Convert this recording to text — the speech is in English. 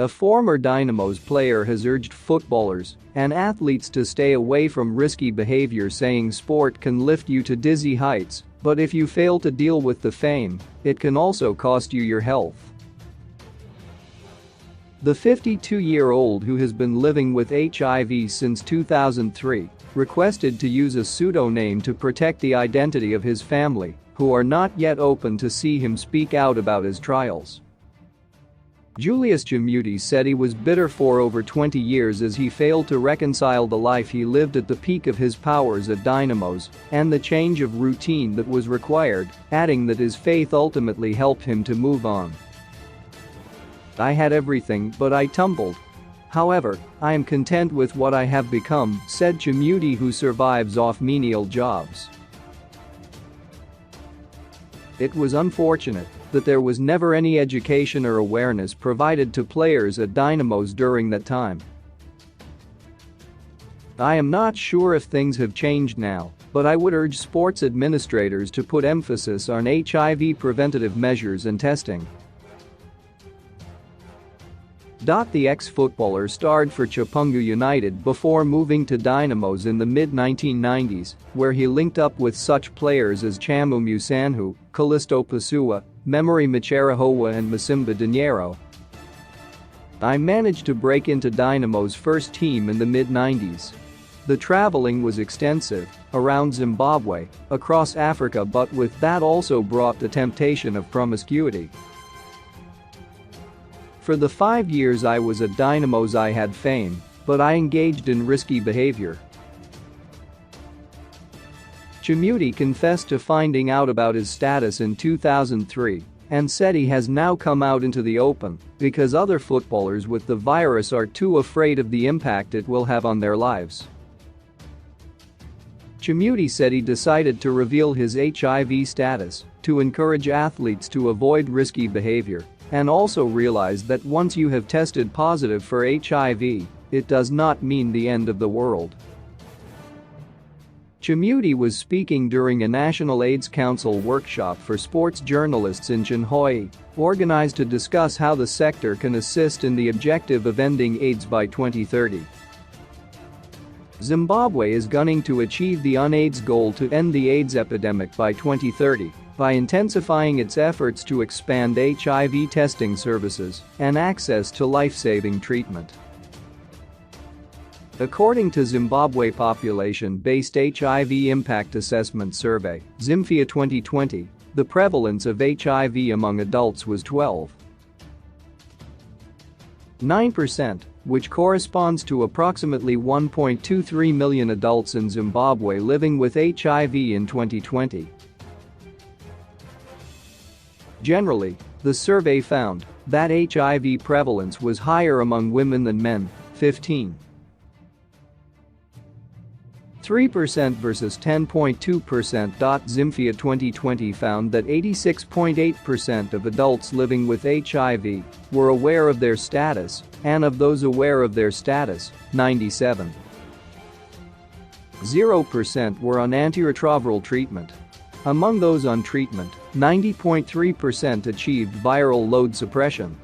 A former Dynamos player has urged footballers and athletes to stay away from risky behavior, saying sport can lift you to dizzy heights, but if you fail to deal with the fame, it can also cost you your health. The 52-year-old, who has been living with HIV since 2003, requested to use a pseudonym to protect the identity of his family, who are not yet open to see him speak out about his trials. Julius Chimuti said he was bitter for over 20 years as he failed to reconcile the life he lived at the peak of his powers at Dynamos and the change of routine that was required, adding that his faith ultimately helped him to move on. "I had everything, but I tumbled. However, I am content with what I have become," said Chimuti, who survives off menial jobs. "It was unfortunate that there was never any education or awareness provided to players at Dynamos during that time. I am not sure if things have changed now, but I would urge sports administrators to put emphasis on HIV preventative measures and testing." The ex-footballer starred for Chipungu United before moving to Dynamos in the mid-1990s, where he linked up with such players as Chamu Musanhu, Callisto Pasua, Memory Macherahowa and Masimba Dinero. "I managed to break into Dynamo's first team in the mid-90s. The traveling was extensive, around Zimbabwe, across Africa, but with that also brought the temptation of promiscuity. For the 5 years I was at Dynamos I had fame, but I engaged in risky behavior." Chimuti confessed to finding out about his status in 2003 and said he has now come out into the open because other footballers with the virus are too afraid of the impact it will have on their lives. Chimuti said he decided to reveal his HIV status to encourage athletes to avoid risky behavior and also realized that once you have tested positive for HIV, it does not mean the end of the world. Chimuti was speaking during a National AIDS Council workshop for sports journalists in Chinhoyi, organized to discuss how the sector can assist in the objective of ending AIDS by 2030. Zimbabwe is gunning to achieve the UNAIDS goal to end the AIDS epidemic by 2030 by intensifying its efforts to expand HIV testing services and access to life-saving treatment. According to Zimbabwe population-based HIV impact assessment survey, ZIMFIA 2020, the prevalence of HIV among adults was 12.9%, which corresponds to approximately 1.23 million adults in Zimbabwe living with HIV in 2020. Generally, the survey found that HIV prevalence was higher among women than men, 15.3% versus 10.2%. ZIMFIA 2020 found that 86.8% of adults living with HIV were aware of their status, and of those aware of their status, 97.0% were on antiretroviral treatment. Among those on treatment, 90.3% achieved viral load suppression.